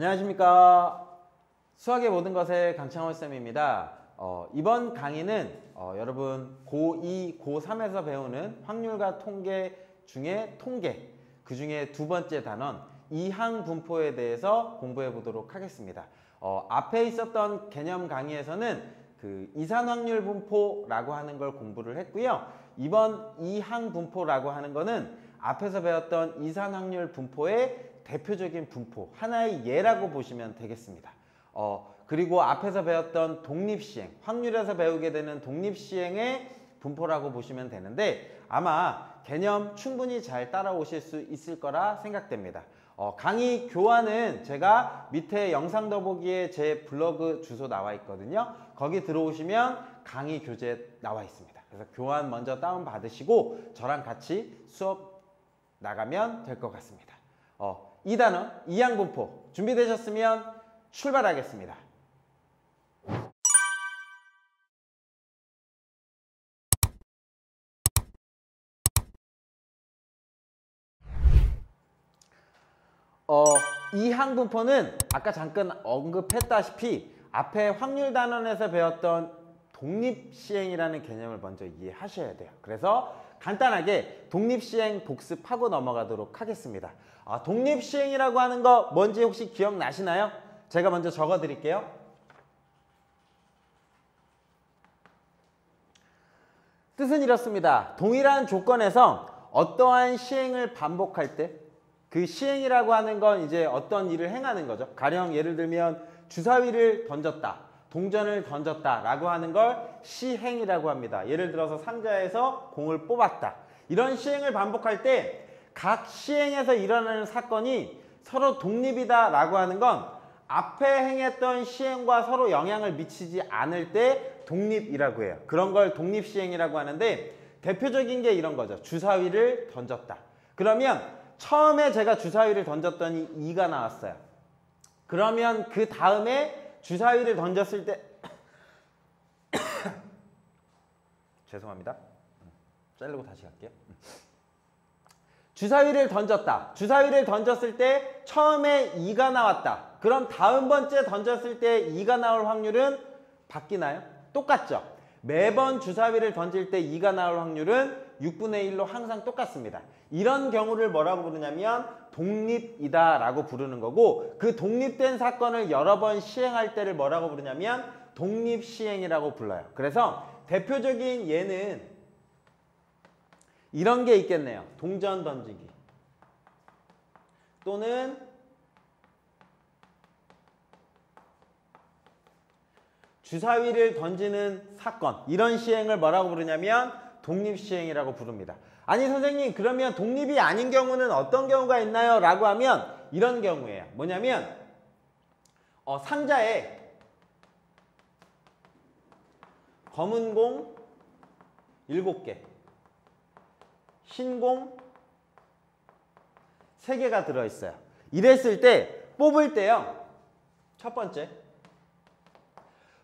안녕하십니까. 수학의 모든 것의 강창원 쌤입니다. 이번 강의는 여러분 고2, 고3에서 배우는 확률과 통계 중에 통계, 그 중에 두 번째 단원 이항분포에 대해서 공부해 보도록 하겠습니다. 앞에 있었던 개념 강의에서는 그 이산확률 분포라고 하는 걸 공부를 했고요. 이번 이항분포라고 하는 거는 앞에서 배웠던 이산확률 분포의 대표적인 분포, 하나의 예라고 보시면 되겠습니다. 그리고 앞에서 배웠던 독립시행, 확률에서 배우게 되는 독립시행의 분포라고 보시면 되는데 아마 개념 충분히 잘 따라오실 수 있을 거라 생각됩니다. 강의 교환은 제가 밑에 영상 더보기에 제 블로그 주소 나와 있거든요. 거기 들어오시면 강의 교재 나와 있습니다. 그래서 교환 먼저 다운 받으시고 저랑 같이 수업 나가면 될 것 같습니다. 2단원 이항분포 준비되셨으면 출발하겠습니다. 이항분포는 아까 잠깐 언급했다시피 앞에 확률 단원에서 배웠던 독립시행이라는 개념을 먼저 이해하셔야 돼요. 그래서 간단하게 독립시행 복습하고 넘어가도록 하겠습니다. 독립시행이라고 하는 거 뭔지 혹시 기억나시나요? 제가 먼저 적어 드릴게요. 뜻은 이렇습니다. 동일한 조건에서 어떠한 시행을 반복할 때 그 시행이라고 하는 건 이제 어떤 일을 행하는 거죠. 가령 예를 들면 주사위를 던졌다, 동전을 던졌다 라고 하는 걸 시행이라고 합니다. 예를 들어서 상자에서 공을 뽑았다. 이런 시행을 반복할 때 각 시행에서 일어나는 사건이 서로 독립이다 라고 하는 건 앞에 행했던 시행과 서로 영향을 미치지 않을 때 독립이라고 해요. 그런 걸 독립시행이라고 하는데 대표적인 게 이런 거죠. 주사위를 던졌다. 그러면 처음에 제가 주사위를 던졌더니 2가 나왔어요. 그러면 그 다음에 주사위를 던졌을 때 죄송합니다. 자르고 다시 할게요. 주사위를 던졌다. 주사위를 던졌을 때 처음에 2가 나왔다. 그럼 다음 번째 던졌을 때 2가 나올 확률은 바뀌나요? 똑같죠? 매번 주사위를 던질 때 2가 나올 확률은 6분의 1로 항상 똑같습니다. 이런 경우를 뭐라고 부르냐면 독립이다 라고 부르는 거고, 그 독립된 사건을 여러 번 시행할 때를 뭐라고 부르냐면 독립시행이라고 불러요. 그래서 대표적인 예는 이런 게 있겠네요. 동전 던지기 또는 주사위를 던지는 사건, 이런 시행을 뭐라고 부르냐면 독립시행이라고 부릅니다. 아니 선생님, 그러면 독립이 아닌 경우는 어떤 경우가 있나요? 라고 하면 이런 경우예요. 뭐냐면 상자에 검은 공 7개, 흰 공 3개가 들어있어요. 이랬을 때 뽑을 때요, 첫 번째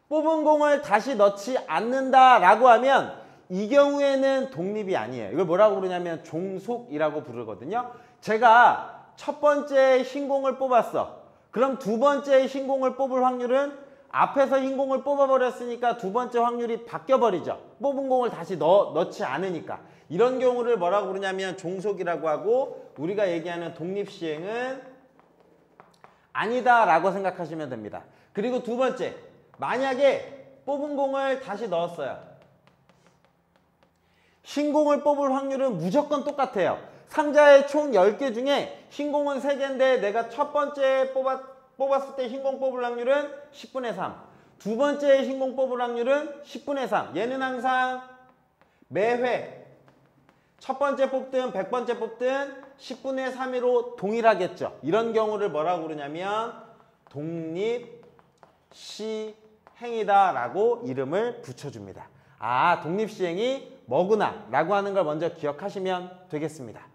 뽑은 공을 다시 넣지 않는다 라고 하면 이 경우에는 독립이 아니에요. 이걸 뭐라고 부르냐면 종속이라고 부르거든요. 제가 첫 번째 흰 공을 뽑았어. 그럼 두 번째 흰 공을 뽑을 확률은 앞에서 흰 공을 뽑아버렸으니까 두 번째 확률이 바뀌어버리죠. 뽑은 공을 다시 넣지 않으니까. 이런 경우를 뭐라고 부르냐면 종속이라고 하고, 우리가 얘기하는 독립시행은 아니다 라고 생각하시면 됩니다. 그리고 두 번째, 만약에 뽑은 공을 다시 넣었어요. 흰 공을 뽑을 확률은 무조건 똑같아요. 상자에 총 10개 중에 흰 공은 3개인데 내가 첫 번째 뽑았을 때 흰 공 뽑을 확률은 10분의 3. 두 번째 흰 공 뽑을 확률은 10분의 3. 얘는 항상 매회 첫 번째 뽑든 100번째 뽑든 10분의 3으로 동일하겠죠. 이런 경우를 뭐라고 부르냐면 독립시행이다 라고 이름을 붙여줍니다. 독립시행이 뭐구나 라고 하는 걸 먼저 기억하시면 되겠습니다.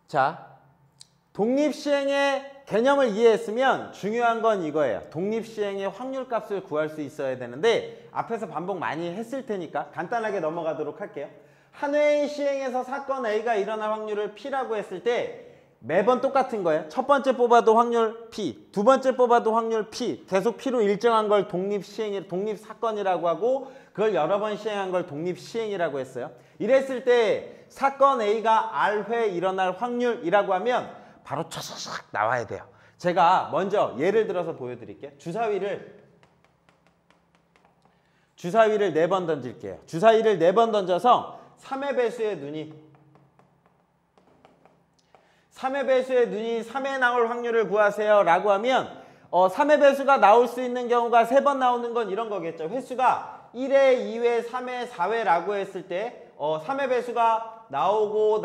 자, 독립시행의 개념을 이해했으면 중요한 건 이거예요. 독립시행의 확률값을 구할 수 있어야 되는데 앞에서 반복 많이 했을 테니까 간단하게 넘어가도록 할게요. 한 회의 시행에서 사건 A가 일어날 확률을 P라고 했을 때 매번 똑같은 거예요. 첫 번째 뽑아도 확률 P, 두 번째 뽑아도 확률 P, 계속 P로 일정한 걸 독립사건이라고 하고 그걸 여러 번 시행한 걸 독립시행이라고 했어요. 이랬을 때 사건 A가 R회 일어날 확률이라고 하면 바로 촤촤촤 나와야 돼요. 제가 먼저 예를 들어서 보여드릴게요. 주사위를 4번 던질게요. 주사위를 4번 던져서 3의 배수의 눈이 3에 나올 확률을 구하세요 라고 하면 3의 배수가 나올 수 있는 경우가 3번 나오는 건 이런 거겠죠. 횟수가 1회, 2회, 3회, 4회라고 했을 때 3의 배수가 나오고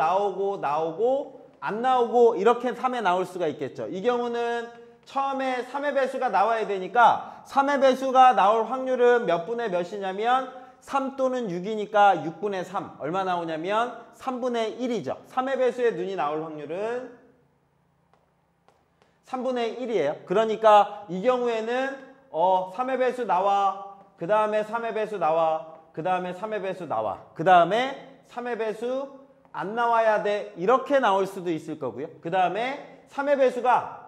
안 나오고 이렇게 3에 나올 수가 있겠죠. 이 경우는 처음에 3의 배수가 나와야 되니까 3의 배수가 나올 확률은 몇 분의 몇이냐면 3 또는 6이니까 6분의 3. 얼마 나오냐면 3분의 1이죠. 3의 배수의 눈이 나올 확률은 3분의 1이에요. 그러니까 이 경우에는 3의 배수 나와, 그 다음에 3의 배수 나와, 그 다음에 3의 배수 나와, 그 다음에 3의 배수 안 나와야 돼. 이렇게 나올 수도 있을 거고요. 그 다음에 3의 배수가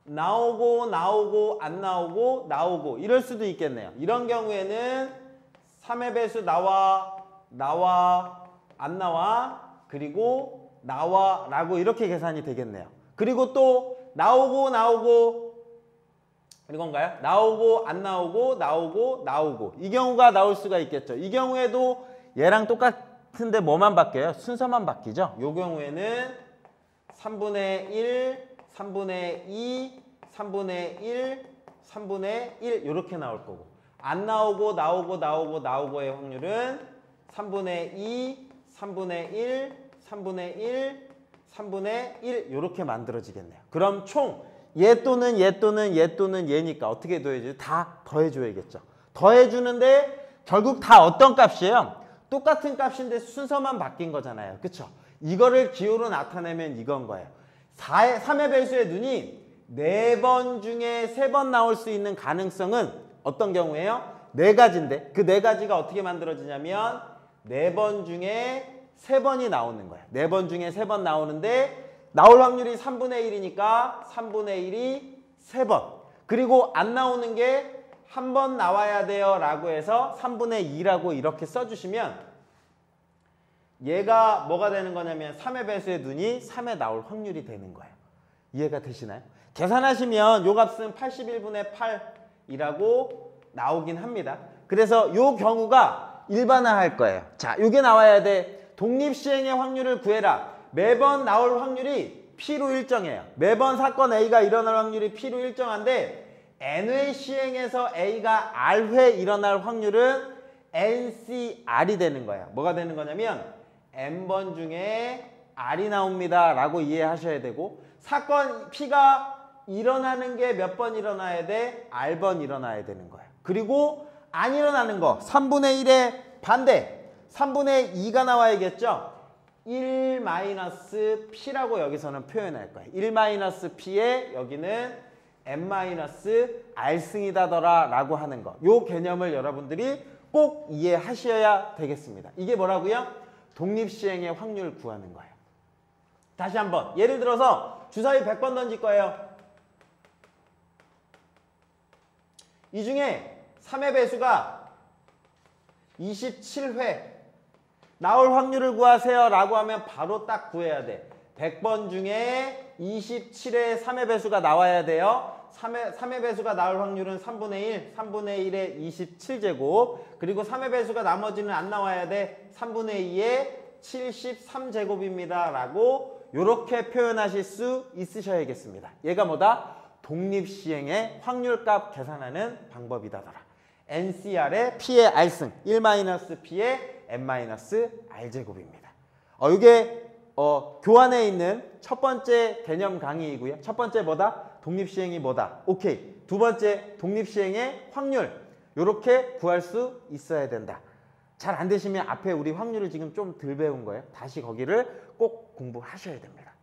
나오고 안 나오고 이럴 수도 있겠네요. 이런 경우에는 3의 배수 나와 안 나와 그리고 나와 라고 이렇게 계산이 되겠네요. 그리고 또 나오고 이건가요? 나오고 안 나오고 이 경우가 나올 수가 있겠죠. 이 경우에도 얘랑 똑같은데 뭐만 바뀌어요? 순서만 바뀌죠. 이 경우에는 3분의 1, 3분의 2, 3분의 1, 3분의 1 이렇게 나올 거고 안 나오고의 확률은 3분의 2, 3분의 1, 3분의 1, 3분의 1 이렇게 만들어지겠네요. 그럼 총 얘 또는 얘니까 어떻게 더해줘요? 다 더해줘야겠죠. 더해주는데 결국 다 어떤 값이에요? 똑같은 값인데 순서만 바뀐 거잖아요. 그쵸? 이거를 기호로 나타내면 이건 거예요. 3의 배수의 눈이 4번 중에 3번 나올 수 있는 가능성은 어떤 경우에요? 4가지인데 그 4가지가 어떻게 만들어지냐면 4번 중에 3번이 나오는 거예요. 4번 중에 3번 나오는데 나올 확률이 3분의 1이니까 3분의 1이 3번. 그리고 안 나오는 게 한 번 나와야 돼요 라고 해서 3분의 2라고 이렇게 써주시면 얘가 뭐가 되는 거냐면 3의 배수의 눈이 3에 나올 확률이 되는 거예요. 이해가 되시나요? 계산하시면 요 값은 81분의 8이라고 나오긴 합니다. 그래서 요 경우가 일반화할 거예요. 자, 요게 나와야 돼. 독립시행의 확률을 구해라. 매번 나올 확률이 P로 일정해요. 매번 사건 A가 일어날 확률이 P로 일정한데 N회 시행에서 A가 R회 일어날 확률은 NCR이 되는 거예요. 뭐가 되는 거냐면 N번 중에 R이 나옵니다 라고 이해하셔야 되고 사건 P가 일어나는 게 몇 번 일어나야 돼? R번 일어나야 되는 거예요. 그리고 안 일어나는 거 3분의 1의 반대 3분의 2가 나와야겠죠. 1-P라고 여기서는 표현할 거예요. 1-P에 여기는 n-R승이다더라 라고 하는 거. 요 개념을 여러분들이 꼭 이해하셔야 되겠습니다. 이게 뭐라고요? 독립시행의 확률 구하는 거예요. 다시 한번 예를 들어서 주사위 100번 던질 거예요. 이 중에 3의 배수가 27회 나올 확률을 구하세요 라고 하면 바로 딱 구해야 돼. 100번 중에 27회 3의 배수가 나와야 돼요. 3의 배수가 나올 확률은 3분의 1, 3분의 1의 27제곱 그리고 3의 배수가 나머지는 안 나와야 돼. 3분의 2의 73제곱입니다 라고 이렇게 표현하실 수 있으셔야겠습니다. 얘가 뭐다? 독립시행의 확률값 계산하는 방법이다더라. NCR의 P의 R승 1-P의 n-R제곱입니다. 이게 교환에 있는 첫 번째 개념 강의이고요. 첫 번째 뭐다? 독립시행이 뭐다? 오케이. 두 번째 독립시행의 확률. 이렇게 구할 수 있어야 된다. 잘 안 되시면 앞에 우리 확률을 지금 좀 덜 배운 거예요. 다시 거기를 꼭 공부하셔야 됩니다.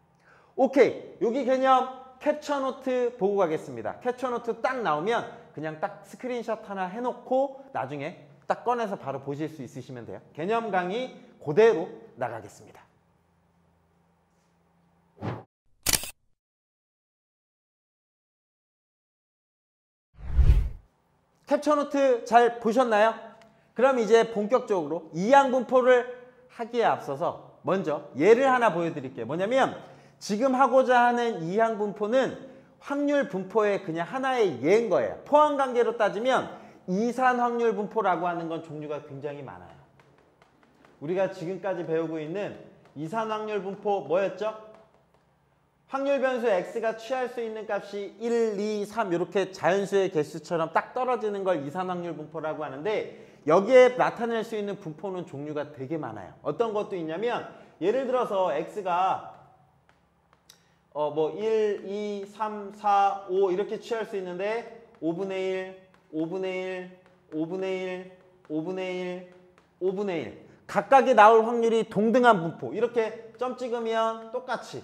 오케이. 여기 개념 캡처노트 보고 가겠습니다. 캡처노트 딱 나오면 그냥 딱 스크린샷 하나 해놓고 나중에 딱 꺼내서 바로 보실 수 있으시면 돼요. 개념 강의 그대로 나가겠습니다. 캡처노트 잘 보셨나요? 그럼 이제 본격적으로 이항분포를 하기에 앞서서 먼저 예를 하나 보여드릴게요. 뭐냐면 지금 하고자 하는 이항분포는 확률 분포의 그냥 하나의 예인 거예요. 포함관계로 따지면 이산 확률 분포라고 하는 건 종류가 굉장히 많아요. 우리가 지금까지 배우고 있는 이산 확률 분포 뭐였죠? 확률 변수 x가 취할 수 있는 값이 1, 2, 3 이렇게 자연수의 개수처럼 딱 떨어지는 걸 이산 확률 분포라고 하는데 여기에 나타낼 수 있는 분포는 종류가 되게 많아요. 어떤 것도 있냐면 예를 들어서 x가 1, 2, 3, 4, 5 이렇게 취할 수 있는데 5분의 1, 5분의 1, 5분의 1, 5분의 1, 5분의 1 각각이 나올 확률이 동등한 분포 이렇게 점 찍으면 똑같이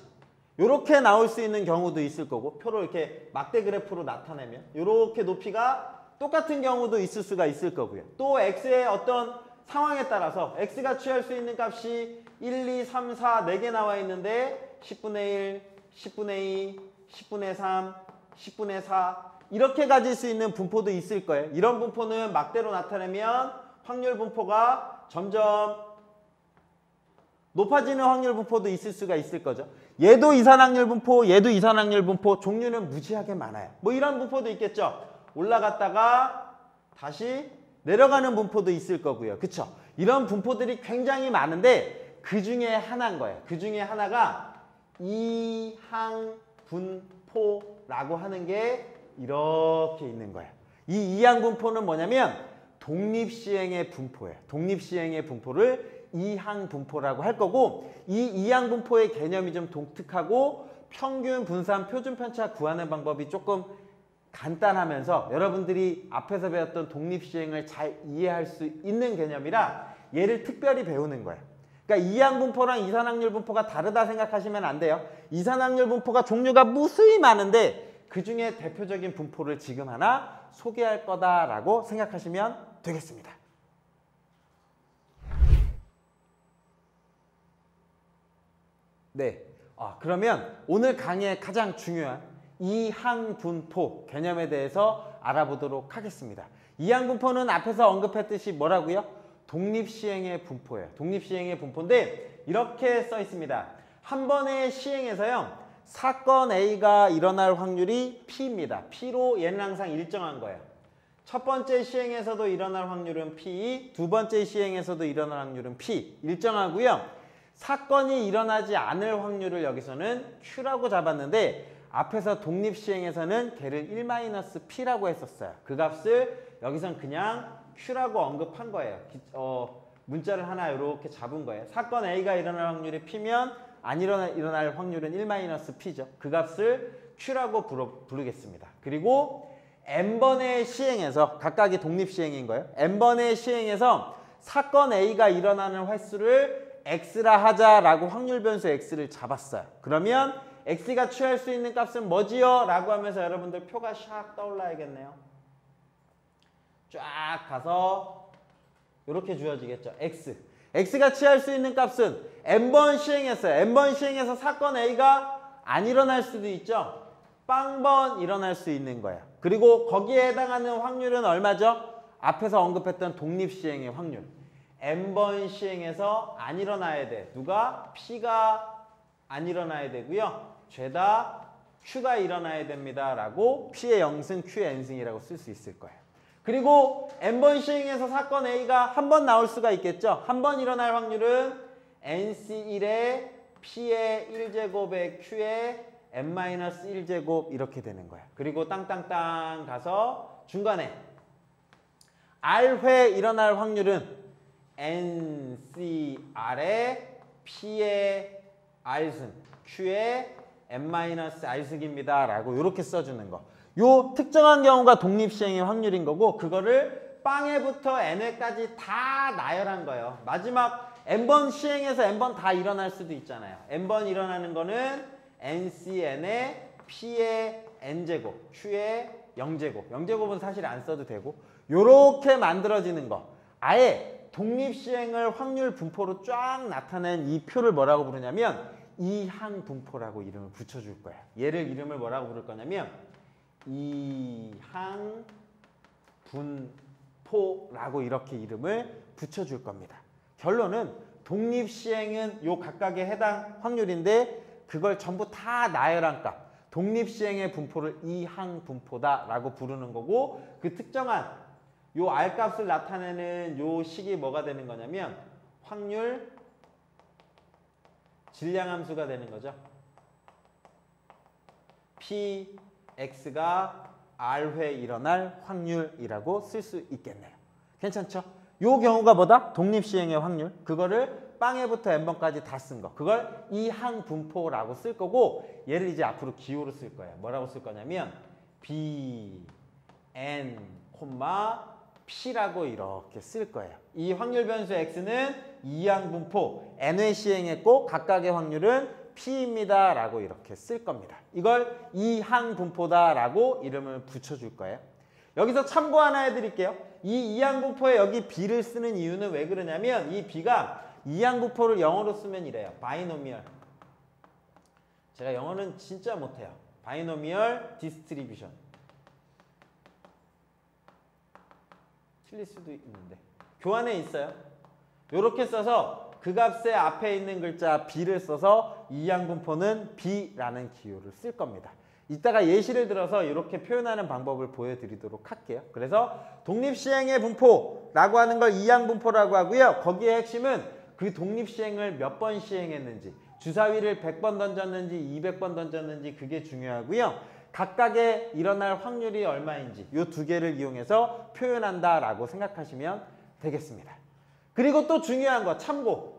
이렇게 나올 수 있는 경우도 있을 거고 표로 이렇게 막대 그래프로 나타내면 이렇게 높이가 똑같은 경우도 있을 수가 있을 거고요. 또 x의 어떤 상황에 따라서 x가 취할 수 있는 값이 1, 2, 3, 4, 4개 나와 있는데 10분의 1, 10분의 2, 10분의 3, 10분의 4 이렇게 가질 수 있는 분포도 있을 거예요. 이런 분포는 막대로 나타내면 확률 분포가 점점 높아지는 확률 분포도 있을 수가 있을 거죠. 얘도 이산확률 분포, 얘도 이산확률 분포 종류는 무지하게 많아요. 뭐 이런 분포도 있겠죠. 올라갔다가 다시 내려가는 분포도 있을 거고요. 그쵸? 이런 분포들이 굉장히 많은데 그 중에 하나인 거예요. 그 중에 하나가 이항분포라고 하는 게 이렇게 있는 거예요. 이 이항분포는 뭐냐면 독립시행의 분포예요. 독립시행의 분포를 이항분포라고 할 거고 이 이항분포의 개념이 좀 독특하고 평균, 분산, 표준 편차 구하는 방법이 조금 간단하면서 여러분들이 앞에서 배웠던 독립시행을 잘 이해할 수 있는 개념이라 얘를 특별히 배우는 거예요. 그러니까 이항분포랑 이산확률 분포가 다르다 생각하시면 안 돼요. 이산확률 분포가 종류가 무수히 많은데 그 중에 대표적인 분포를 지금 하나 소개할 거다라고 생각하시면 되겠습니다. 네, 그러면 오늘 강의의 가장 중요한 이항분포 개념에 대해서 알아보도록 하겠습니다. 이항분포는 앞에서 언급했듯이 뭐라고요? 독립시행의 분포예요. 독립시행의 분포인데 이렇게 써 있습니다. 한 번의 시행에서요. 사건 A가 일어날 확률이 P입니다. P로 얘는 항상 일정한 거예요. 첫 번째 시행에서도 일어날 확률은 P, 두 번째 시행에서도 일어날 확률은 P. 일정하고요. 사건이 일어나지 않을 확률을 여기서는 Q라고 잡았는데 앞에서 독립시행에서는 걔를 1-P라고 했었어요. 그 값을 여기선 그냥 Q라고 언급한 거예요. 문자를 하나 이렇게 잡은 거예요. 사건 A가 일어날 확률이 P면 안 일어날 확률은 1-P죠. 그 값을 Q라고 부르겠습니다. 그리고 N번의 시행에서 각각이 독립시행인 거예요. N번의 시행에서 사건 A가 일어나는 횟수를 X라 하자라고 확률 변수 X를 잡았어요. 그러면 X가 취할 수 있는 값은 뭐지요? 라고 하면서 여러분들 표가 샥 떠올라야겠네요. 쫙 가서 이렇게 주어지겠죠. X가 취할 수 있는 값은 N번 시행했어요. N번 시행해서 사건 A가 안 일어날 수도 있죠. 빵번 일어날 수 있는 거예요. 그리고 거기에 해당하는 확률은 얼마죠? 앞에서 언급했던 독립시행의 확률. N번 시행해서 안 일어나야 돼. 누가? P가 안 일어나야 되고요. 죄다 Q가 일어나야 됩니다. 라고 P의 0승, Q의 N승이라고 쓸 수 있을 거예요. 그리고 N번 시행해서 사건 A가 한 번 나올 수가 있겠죠. 한 번 일어날 확률은 NC1에 P의 1제곱에 Q의 N-1제곱 이렇게 되는 거예요. 그리고 땅땅땅 가서 중간에 R회 일어날 확률은 NCR에 P의 R승, Q의 N-R승입니다. 라고 이렇게 써주는 거. 요 특정한 경우가 독립시행의 확률인 거고 그거를 빵에부터 N회까지 다 나열한 거예요. 마지막 N번 시행해서 N번 다 일어날 수도 있잖아요. N번 일어나는 거는 NCN의 P의 N제곱, Q의 0제곱. 0제곱은 사실 안 써도 되고 요렇게 만들어지는 거. 아예 독립시행을 확률 분포로 쫙 나타낸 이 표를 뭐라고 부르냐면 이항분포라고 이름을 붙여줄 거예요. 얘를 이름을 뭐라고 부를 거냐면 이항분포라고 이렇게 이름을 붙여줄 겁니다. 결론은 독립시행은 요 각각의 해당 확률인데 그걸 전부 다 나열한 값 독립시행의 분포를 이항분포다라고 부르는 거고 그 특정한 요 R값을 나타내는 요 식이 뭐가 되는 거냐면 확률 질량함수가 되는 거죠. Px가 R회 일어날 확률이라고 쓸 수 있겠네요. 괜찮죠? 요 경우가 뭐다? 독립시행의 확률. 그거를 빵에부터 n번까지 다 쓴 거. 그걸 이항분포라고 쓸 거고 얘를 이제 앞으로 기호로 쓸 거예요. 뭐라고 쓸 거냐면 B, N, P라고 이렇게 쓸 거예요. 이 확률 변수 X는 이항분포, N회 시행했고 각각의 확률은 P입니다. 라고 이렇게 쓸 겁니다. 이걸 이항분포다라고 이름을 붙여줄 거예요. 여기서 참고 하나 해드릴게요. 이 이항분포에 여기 B를 쓰는 이유는 왜 그러냐면 이 B가 이항분포를 영어로 쓰면 이래요. 바이노미얼. 제가 영어는 진짜 못해요. 바이노미얼 디스트리뷰션. 틀릴 수도 있는데 교환에 있어요. 이렇게 써서 그 값의 앞에 있는 글자 B를 써서 이항분포는 B라는 기호를 쓸 겁니다. 이따가 예시를 들어서 이렇게 표현하는 방법을 보여드리도록 할게요. 그래서 독립시행의 분포라고 하는 걸 이항분포라고 하고요. 거기에 핵심은 그 독립시행을 몇 번 시행했는지 주사위를 100번 던졌는지 200번 던졌는지 그게 중요하고요. 각각의 일어날 확률이 얼마인지 이 두 개를 이용해서 표현한다라고 생각하시면 되겠습니다. 그리고 또 중요한 거 참고.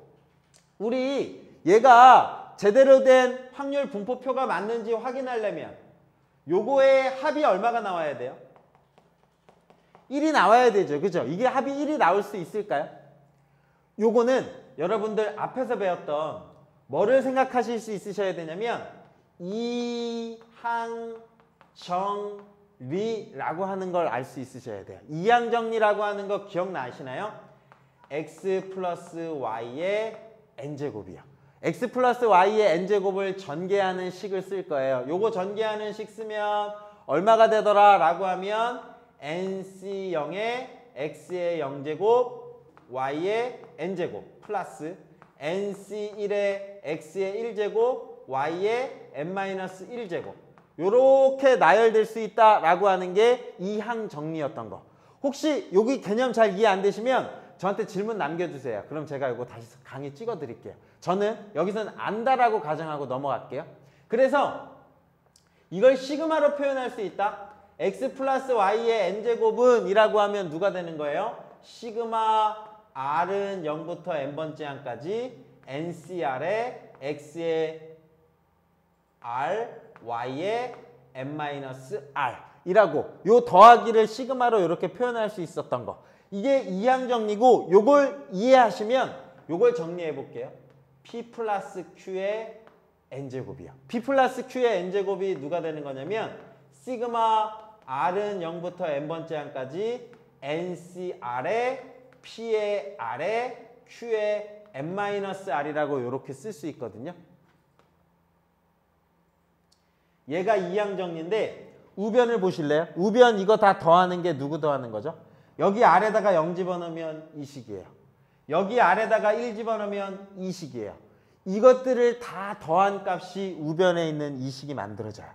우리 얘가 제대로 된 확률 분포표가 맞는지 확인하려면 요거의 합이 얼마가 나와야 돼요? 1이 나와야 되죠. 그죠? 이게 합이 1이 나올 수 있을까요? 요거는 여러분들 앞에서 배웠던 뭐를 생각하실 수 있으셔야 되냐면 이항정리라고 하는 걸 알 수 있으셔야 돼요. 이항정리라고 하는 거 기억나시나요? x 플러스 y의 n제곱이요. x 플러스 y의 n제곱을 전개하는 식을 쓸 거예요. 요거 전개하는 식 쓰면 얼마가 되더라 라고 하면 nc0의 x의 0제곱 y의 n제곱 플러스 nc1의 x의 1제곱 y의 n-1제곱 요렇게 나열될 수 있다라고 하는 게 이항정리였던 거. 혹시 여기 개념 잘 이해 안 되시면 저한테 질문 남겨주세요. 그럼 제가 이거 다시 강의 찍어 드릴게요. 저는 여기서는 안다라고 가정하고 넘어갈게요. 그래서 이걸 시그마로 표현할 수 있다. x 플러스 y의 n제곱은 이라고 하면 누가 되는 거예요? 시그마 r은 0부터 n번째 항까지 ncr의 x의 r, y의 n-r 이라고 요 더하기를 시그마로 이렇게 표현할 수 있었던 거. 이게 이항정리고 요걸 이해하시면 요걸 정리해 볼게요. p 플러스 q의 n제곱이요. p 플러스 q의 n제곱이 누가 되는 거냐면 시그마 r은 0부터 n번째 항까지 ncr의 p의 r의 q의 n-r이라고 이렇게 쓸 수 있거든요. 얘가 이항정리인데 우변을 보실래요? 우변 이거 다 더하는 게 누구 더하는 거죠? 여기 아래다가 0 집어넣으면 이 식이에요. 여기 아래다가 1 집어넣으면 이 식이에요. 이것들을 다 더한 값이 우변에 있는 이 식이 만들어져요.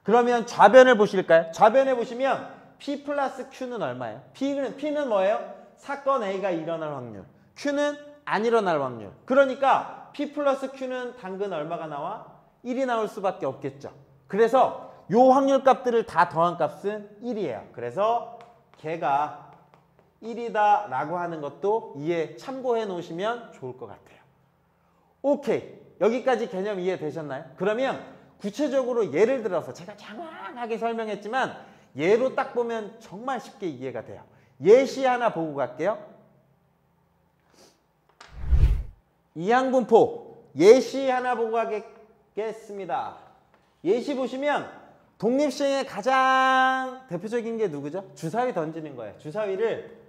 그러면 좌변을 보실까요? 좌변에 보시면 P 플러스 Q는 얼마예요? P는 뭐예요? 사건 A가 일어날 확률. Q는 안 일어날 확률. 그러니까 P 플러스 Q는 당근 얼마가 나와? 1이 나올 수밖에 없겠죠. 그래서 요 확률 값들을 다 더한 값은 1이에요. 그래서 걔가 1이다 라고 하는 것도 이해 참고해 놓으시면 좋을 것 같아요. 오케이. 여기까지 개념 이해되셨나요? 그러면 구체적으로 예를 들어서 제가 장황하게 설명했지만 예로 딱 보면 정말 쉽게 이해가 돼요. 예시 하나 보고 갈게요. 이항분포 예시 하나 보고 가겠습니다. 예시 보시면 독립시행의 가장 대표적인 게 누구죠? 주사위 던지는 거예요. 주사위를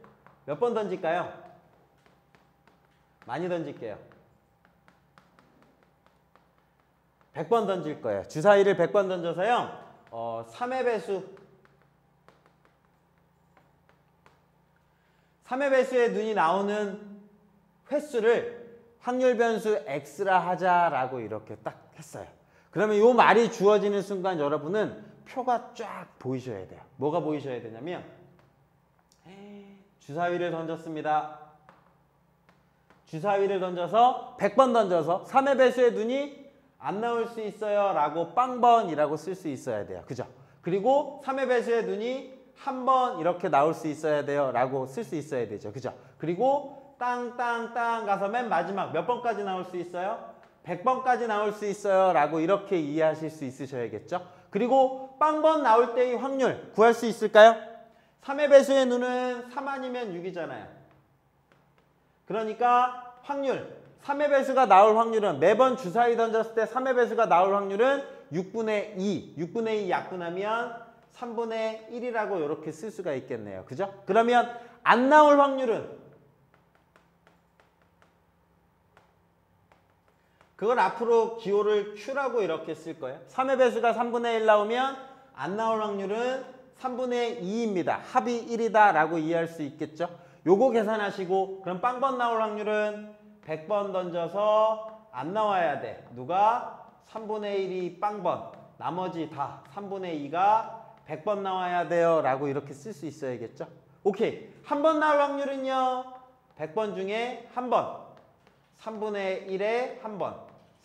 몇 번 던질까요? 많이 던질게요. 100번 던질 거예요. 주사위를 100번 던져서요. 3의 배수. 3의 배수에 눈이 나오는 횟수를 확률 변수 x라 하자라고 이렇게 딱 했어요. 그러면 이 말이 주어지는 순간 여러분은 표가 쫙 보이셔야 돼요. 뭐가 보이셔야 되냐면 주사위를 던졌습니다. 주사위를 던져서 100번 던져서 3의 배수에 눈이 안 나올 수 있어요 라고 빵번이라고 쓸 수 있어야 돼요. 그죠? 그리고 3의 배수에 눈이 한 번 이렇게 나올 수 있어야 돼요 라고 쓸 수 있어야 되죠. 그죠? 그리고 땅땅땅 가서 맨 마지막 몇 번까지 나올 수 있어요? 100번까지 나올 수 있어요 라고 이렇게 이해하실 수 있으셔야겠죠? 그리고 빵번 나올 때의 확률 구할 수 있을까요? 3의 배수의 눈은 3 아니면 6이잖아요. 그러니까 확률 3의 배수가 나올 확률은 매번 주사위 던졌을 때 3의 배수가 나올 확률은 6분의 2. 6분의 2 약분하면 3분의 1이라고 이렇게 쓸 수가 있겠네요. 그죠? 그러면 안 나올 확률은 그걸 앞으로 기호를 Q라고 이렇게 쓸 거예요. 3의 배수가 3분의 1 나오면 안 나올 확률은 3분의 2입니다. 합이 1이다 라고 이해할 수 있겠죠? 요거 계산하시고 그럼 빵번 나올 확률은 100번 던져서 안 나와야 돼. 누가? 3분의 1이 빵번. 나머지 다 3분의 2가 100번 나와야 돼요 라고 이렇게 쓸 수 있어야겠죠? 오케이. 한 번 나올 확률은요. 100번 중에 한 번. 3분의 1에 한 번.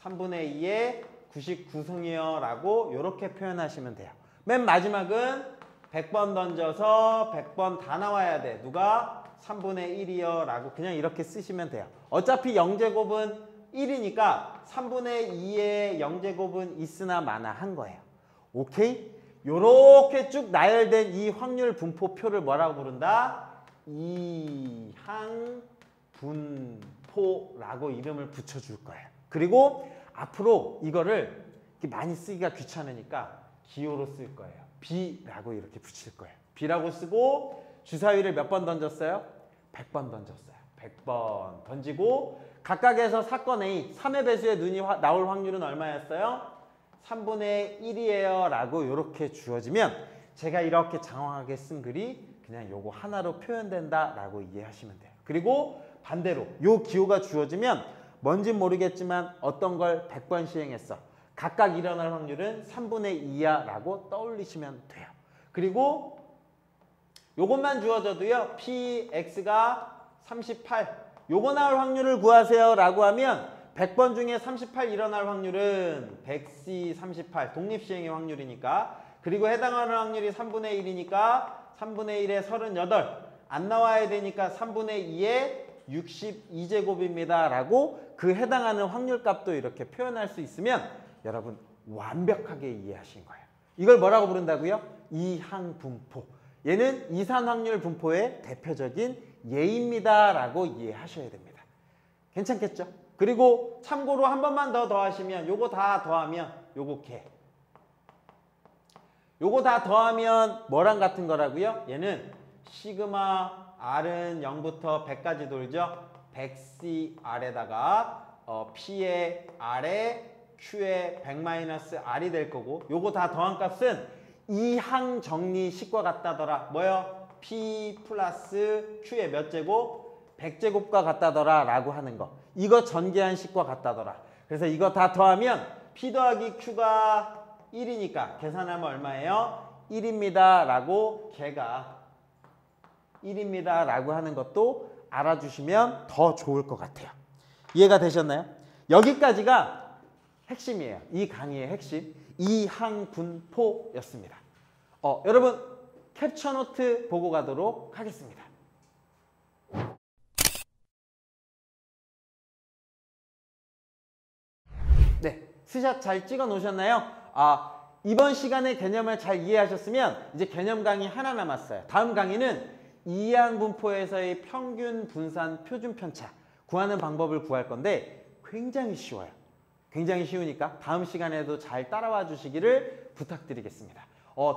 3분의 2에 99승이요 라고 이렇게 표현하시면 돼요. 맨 마지막은 100번 던져서 100번 다 나와야 돼. 누가? 3분의 1이요 라고 그냥 이렇게 쓰시면 돼요. 어차피 0제곱은 1이니까 3분의 2의 0제곱은 있으나 마나 한 거예요. 오케이? 요렇게 쭉 나열된 이 확률 분포표를 뭐라고 부른다? 이항분포라고 이름을 붙여줄 거예요. 그리고 앞으로 이거를 많이 쓰기가 귀찮으니까 기호로 쓸 거예요. B라고 이렇게 붙일 거예요. B라고 쓰고 주사위를 몇 번 던졌어요? 100번 던졌어요. 100번 던지고 각각에서 사건 A 3의 배수에 눈이 나올 확률은 얼마였어요? 3분의 1이에요 라고 이렇게 주어지면 제가 이렇게 장황하게 쓴 글이 그냥 요거 하나로 표현된다 라고 이해하시면 돼요. 그리고 반대로 요 기호가 주어지면 뭔진 모르겠지만 어떤 걸 100번 시행했어. 각각 일어날 확률은 3분의 2야 라고 떠올리시면 돼요. 그리고 요것만 주어져도요. Px가 38. 요거 나올 확률을 구하세요 라고 하면 100번 중에 38 일어날 확률은 100C 38. 독립시행의 확률이니까. 그리고 해당하는 확률이 3분의 1이니까 3분의 1에 38. 안 나와야 되니까 3분의 2에 62제곱입니다 라고 그 해당하는 확률값도 이렇게 표현할 수 있으면 여러분 완벽하게 이해하신 거예요. 이걸 뭐라고 부른다고요? 이항분포. 얘는 이산확률 분포의 대표적인 예입니다 라고 이해하셔야 됩니다. 괜찮겠죠? 그리고 참고로 한 번만 더 더하시면 요거 다 더하면 요거 개. 요거 다 더하면 뭐랑 같은 거라고요? 얘는 시그마 R은 0부터 100까지 돌죠? 100CR에다가 P의 R에 Q의 100-R이 될 거고 요거 다 더한 값은 이항 정리 식과 같다더라. 뭐요? P 플러스 Q의 몇 제곱? 100제곱과 같다더라 라고 하는 거. 이거 전개한 식과 같다더라. 그래서 이거 다 더하면 P 더하기 Q가 1이니까 계산하면 얼마예요? 1입니다 라고 걔가 1입니다 라고 하는 것도 알아주시면 더 좋을 것 같아요. 이해가 되셨나요? 여기까지가 핵심이에요. 이 강의의 핵심. 이항분포였습니다. 여러분 캡처노트 보고 가도록 하겠습니다. 네, 스샷 잘 찍어 놓으셨나요? 이번 시간의 개념을 잘 이해하셨으면 이제 개념 강의 하나 남았어요. 다음 강의는 이항분포에서의 평균 분산 표준 편차 구하는 방법을 구할 건데 굉장히 쉬워요. 굉장히 쉬우니까 다음 시간에도 잘 따라와 주시기를 부탁드리겠습니다.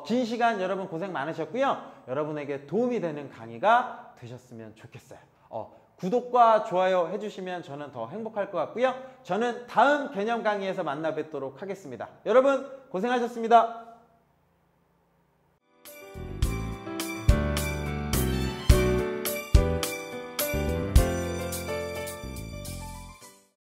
긴 시간 여러분 고생 많으셨고요. 여러분에게 도움이 되는 강의가 되셨으면 좋겠어요. 구독과 좋아요 해주시면 저는 더 행복할 것 같고요. 저는 다음 개념 강의에서 만나 뵙도록 하겠습니다. 여러분 고생하셨습니다.